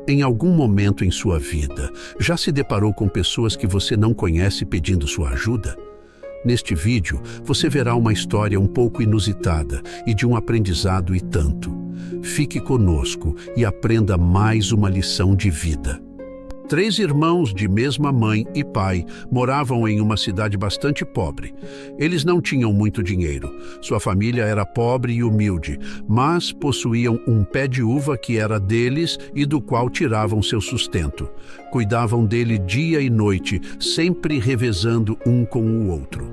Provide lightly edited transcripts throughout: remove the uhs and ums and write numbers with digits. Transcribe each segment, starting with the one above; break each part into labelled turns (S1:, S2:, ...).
S1: Em algum momento em sua vida, já se deparou com pessoas que você não conhece pedindo sua ajuda? Neste vídeo, você verá uma história um pouco inusitada e de um aprendizado e tanto. Fique conosco e aprenda mais uma lição de vida. 3 irmãos de mesma mãe e pai moravam em uma cidade bastante pobre. Eles não tinham muito dinheiro. Sua família era pobre e humilde, mas possuíam um pé de uva que era deles e do qual tiravam seu sustento. Cuidavam dele dia e noite, sempre revezando um com o outro.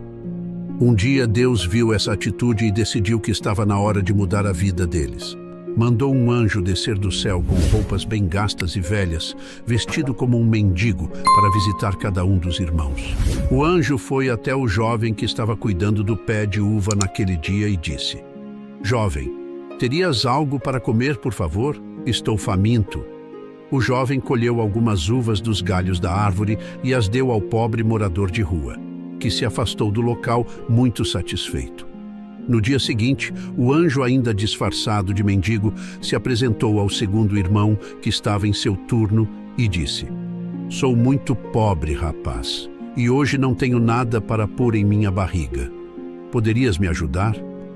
S1: Um dia Deus viu essa atitude e decidiu que estava na hora de mudar a vida deles. Mandou um anjo descer do céu com roupas bem gastas e velhas, vestido como um mendigo, para visitar cada um dos irmãos. O anjo foi até o jovem que estava cuidando do pé de uva naquele dia e disse: "Jovem, terias algo para comer, por favor? Estou faminto." O jovem colheu algumas uvas dos galhos da árvore e as deu ao pobre morador de rua, que se afastou do local muito satisfeito. No dia seguinte, o anjo, ainda disfarçado de mendigo, se apresentou ao segundo irmão, que estava em seu turno, e disse: "Sou muito pobre, rapaz, e hoje não tenho nada para pôr em minha barriga. Poderias me ajudar?"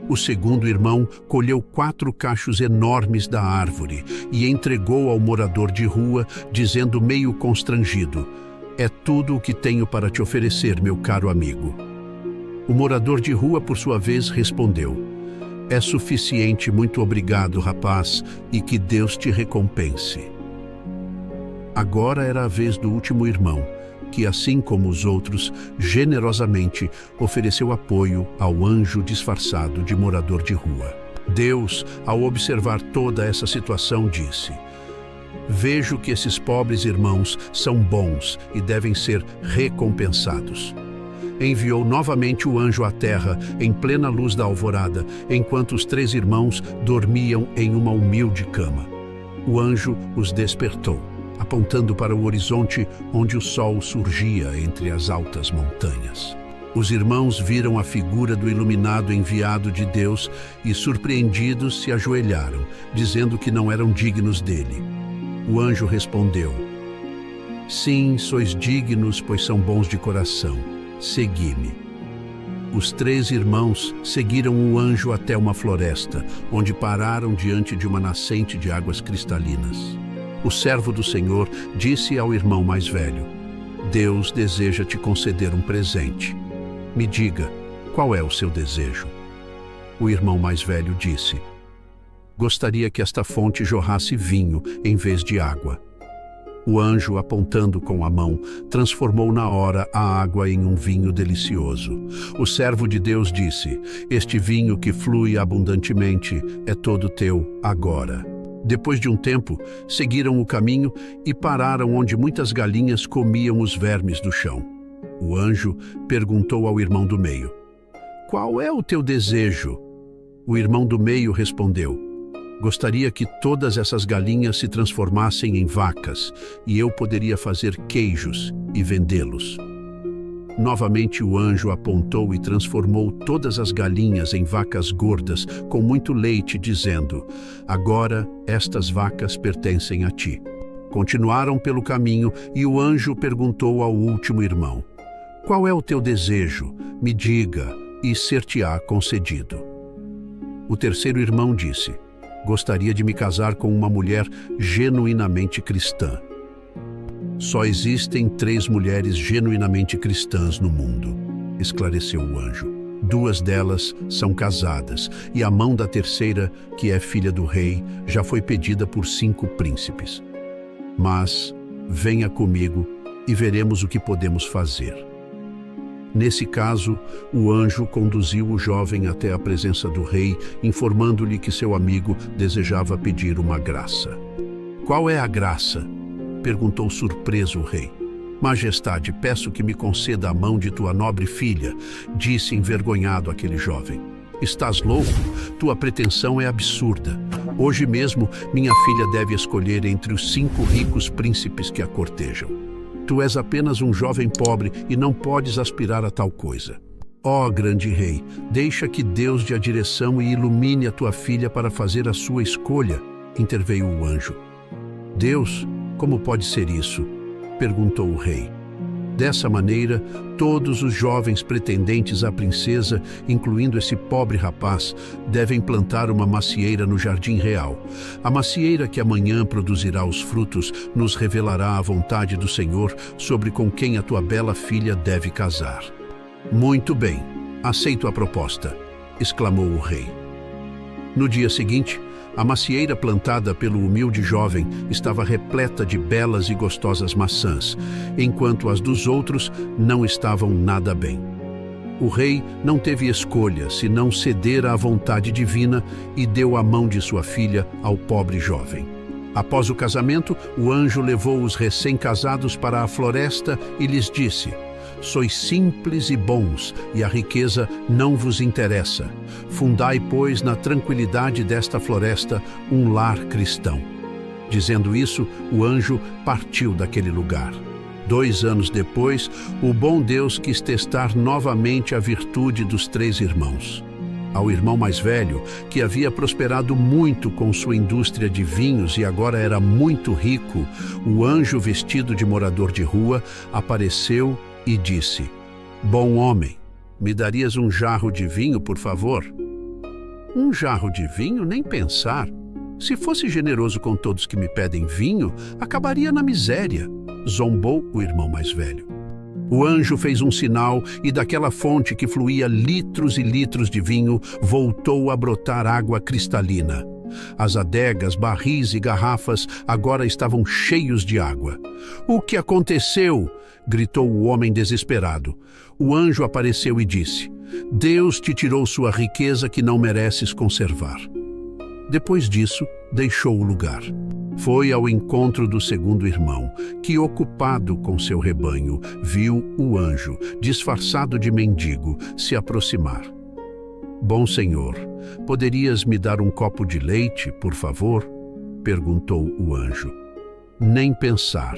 S1: O segundo irmão colheu 4 cachos enormes da árvore e entregou ao morador de rua, dizendo meio constrangido: "É tudo o que tenho para te oferecer, meu caro amigo." O morador de rua, por sua vez, respondeu: "É suficiente, muito obrigado, rapaz, e que Deus te recompense." Agora era a vez do último irmão, que, assim como os outros, generosamente ofereceu apoio ao anjo disfarçado de morador de rua. Deus, ao observar toda essa situação, disse: "Vejo que esses pobres irmãos são bons e devem ser recompensados." Enviou novamente o anjo à terra, em plena luz da alvorada, enquanto os 3 irmãos dormiam em uma humilde cama. O anjo os despertou, apontando para o horizonte onde o sol surgia entre as altas montanhas. Os irmãos viram a figura do iluminado enviado de Deus e, surpreendidos, se ajoelharam, dizendo que não eram dignos dele. O anjo respondeu: "Sim, sois dignos, pois são bons de coração. Segui-me." Os 3 irmãos seguiram o anjo até uma floresta, onde pararam diante de uma nascente de águas cristalinas. O servo do Senhor disse ao irmão mais velho: "Deus deseja te conceder um presente. Me diga, qual é o seu desejo?" O irmão mais velho disse: "Gostaria que esta fonte jorrasse vinho em vez de água." O anjo, apontando com a mão, transformou na hora a água em um vinho delicioso. O servo de Deus disse: "Este vinho que flui abundantemente é todo teu agora." Depois de um tempo, seguiram o caminho e pararam onde muitas galinhas comiam os vermes do chão. O anjo perguntou ao irmão do meio: "Qual é o teu desejo?" O irmão do meio respondeu: "Gostaria que todas essas galinhas se transformassem em vacas, e eu poderia fazer queijos e vendê-los." Novamente o anjo apontou e transformou todas as galinhas em vacas gordas com muito leite, dizendo: "Agora estas vacas pertencem a ti." Continuaram pelo caminho e o anjo perguntou ao último irmão: "Qual é o teu desejo? Me diga, e ser-te-á concedido." O terceiro irmão disse: "Gostaria de me casar com uma mulher genuinamente cristã." "Só existem 3 mulheres genuinamente cristãs no mundo", esclareceu o anjo. 2 delas são casadas, e a mão da terceira, que é filha do rei, já foi pedida por 5 príncipes. Mas venha comigo e veremos o que podemos fazer." Nesse caso, o anjo conduziu o jovem até a presença do rei, informando-lhe que seu amigo desejava pedir uma graça. "Qual é a graça?" perguntou surpreso o rei. "Majestade, peço que me conceda a mão de tua nobre filha", disse envergonhado aquele jovem. "Estás louco? Tua pretensão é absurda. Hoje mesmo minha filha deve escolher entre os 5 ricos príncipes que a cortejam. Tu és apenas um jovem pobre e não podes aspirar a tal coisa. Ó grande rei, deixa que Deus dê a direção e ilumine a tua filha para fazer a sua escolha", interveio o anjo. "Deus Como pode ser isso? Perguntou o rei. Dessa maneira, todos os jovens pretendentes à princesa, incluindo esse pobre rapaz, devem plantar uma macieira no jardim real. A macieira que amanhã produzirá os frutos nos revelará a vontade do Senhor sobre com quem a tua bela filha deve casar. Muito bem, aceito a proposta, exclamou o rei. No dia seguinte, a macieira plantada pelo humilde jovem estava repleta de belas e gostosas maçãs, enquanto as dos outros não estavam nada bem. O rei não teve escolha senão ceder à vontade divina e deu a mão de sua filha ao pobre jovem. Após o casamento, o anjo levou os recém-casados para a floresta e lhes disse: sois simples e bons, e a riqueza não vos interessa. Fundai, pois, na tranquilidade desta floresta, um lar cristão. Dizendo isso, o anjo partiu daquele lugar. 2 anos depois, o bom Deus quis testar novamente a virtude dos 3 irmãos. Ao irmão mais velho, que havia prosperado muito com sua indústria de vinhos e agora era muito rico, o anjo vestido de morador de rua apareceu e disse: bom homem, me darias um jarro de vinho, por favor? Um jarro de vinho? Nem pensar. Se fosse generoso com todos que me pedem vinho, acabaria na miséria, zombou o irmão mais velho. O anjo fez um sinal e daquela fonte que fluía litros e litros de vinho, voltou a brotar água cristalina. As adegas, barris e garrafas agora estavam cheios de água. O que aconteceu? Gritou o homem desesperado. O anjo apareceu e disse: Deus te tirou sua riqueza que não mereces conservar. Depois disso, deixou o lugar. Foi ao encontro do segundo irmão, que, ocupado com seu rebanho, viu o anjo, disfarçado de mendigo, se aproximar. Bom senhor, poderias me dar um copo de leite, por favor? Perguntou o anjo. Nem pensar.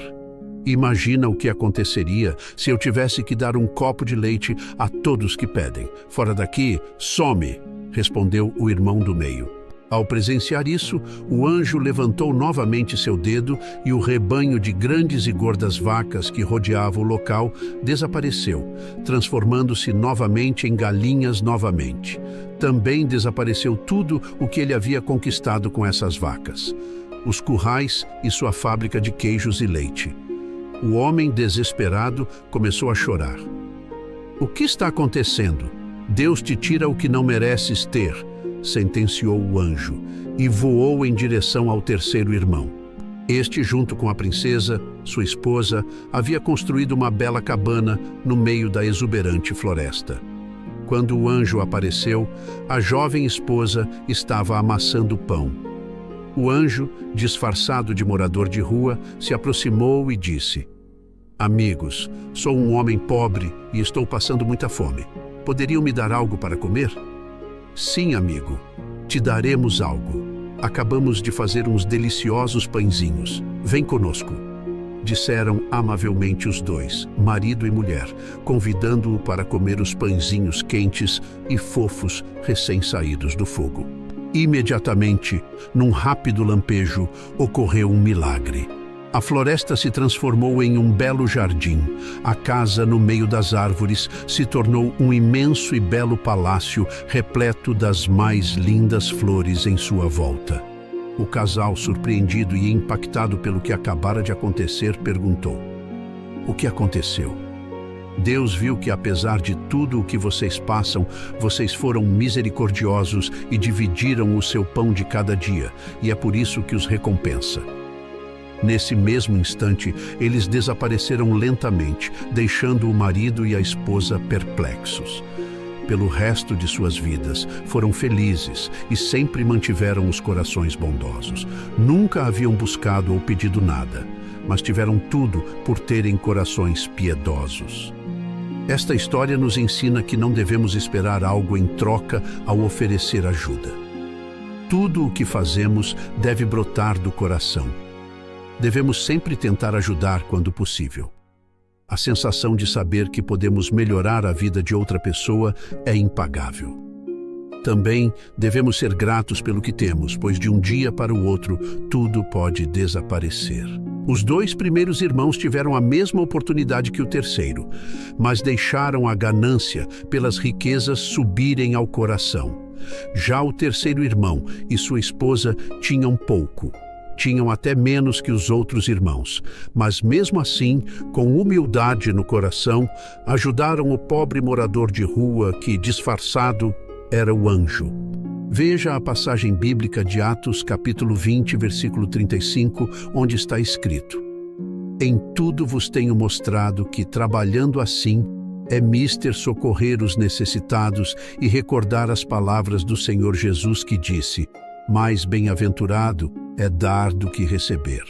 S1: Imagina o que aconteceria se eu tivesse que dar um copo de leite a todos que pedem. Fora daqui, some, respondeu o irmão do meio. Ao presenciar isso, o anjo levantou novamente seu dedo e o rebanho de grandes e gordas vacas que rodeava o local desapareceu, transformando-se novamente em galinhas novamente. Também desapareceu tudo o que ele havia conquistado com essas vacas: os currais e sua fábrica de queijos e leite. O homem, desesperado, começou a chorar. O que está acontecendo? Deus te tira o que não mereces ter, sentenciou o anjo, e voou em direção ao terceiro irmão. Este, junto com a princesa, sua esposa, havia construído uma bela cabana no meio da exuberante floresta. Quando o anjo apareceu, a jovem esposa estava amassando pão. O anjo, disfarçado de morador de rua, se aproximou e disse: Amigos, sou um homem pobre e estou passando muita fome. Poderiam me dar algo para comer? Sim, amigo, te daremos algo. Acabamos de fazer uns deliciosos pãezinhos. Vem conosco, disseram amavelmente os dois, marido e mulher, convidando-o para comer os pãezinhos quentes e fofos recém-saídos do fogo. Imediatamente, num rápido lampejo, ocorreu um milagre. A floresta se transformou em um belo jardim. A casa, no meio das árvores, se tornou um imenso e belo palácio repleto das mais lindas flores em sua volta. O casal, surpreendido e impactado pelo que acabara de acontecer, perguntou: O que aconteceu? Deus viu que, apesar de tudo o que vocês passam, vocês foram misericordiosos e dividiram o seu pão de cada dia, e é por isso que os recompensa. Nesse mesmo instante, eles desapareceram lentamente, deixando o marido e a esposa perplexos. Pelo resto de suas vidas, foram felizes e sempre mantiveram os corações bondosos. Nunca haviam buscado ou pedido nada, mas tiveram tudo por terem corações piedosos. Esta história nos ensina que não devemos esperar algo em troca ao oferecer ajuda. Tudo o que fazemos deve brotar do coração. Devemos sempre tentar ajudar quando possível. A sensação de saber que podemos melhorar a vida de outra pessoa é impagável. Também devemos ser gratos pelo que temos, pois de um dia para o outro tudo pode desaparecer. Os 2 primeiros irmãos tiveram a mesma oportunidade que o terceiro, mas deixaram a ganância pelas riquezas subirem ao coração. Já o terceiro irmão e sua esposa tinham pouco. Tinham até menos que os outros irmãos, mas mesmo assim, com humildade no coração, ajudaram o pobre morador de rua que, disfarçado, era o anjo. Veja a passagem bíblica de Atos, capítulo 20, versículo 35, onde está escrito: Em tudo vos tenho mostrado que, trabalhando assim, é mister socorrer os necessitados e recordar as palavras do Senhor Jesus que disse: Mais bem-aventurado é dar do que receber.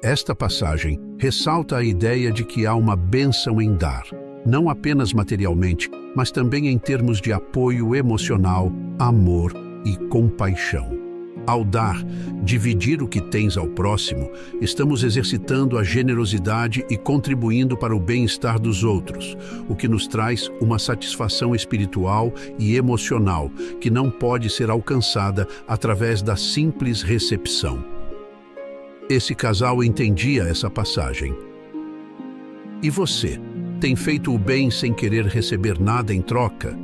S1: Esta passagem ressalta a ideia de que há uma bênção em dar, não apenas materialmente, mas também em termos de apoio emocional, amor e compaixão. Ao dar, dividir o que tens ao próximo, estamos exercitando a generosidade e contribuindo para o bem-estar dos outros, o que nos traz uma satisfação espiritual e emocional que não pode ser alcançada através da simples recepção. Esse casal entendia essa passagem. E você, tem feito o bem sem querer receber nada em troca?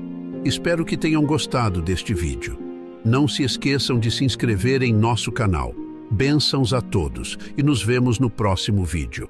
S1: Espero que tenham gostado deste vídeo. Não se esqueçam de se inscrever em nosso canal. Bênçãos a todos e nos vemos no próximo vídeo.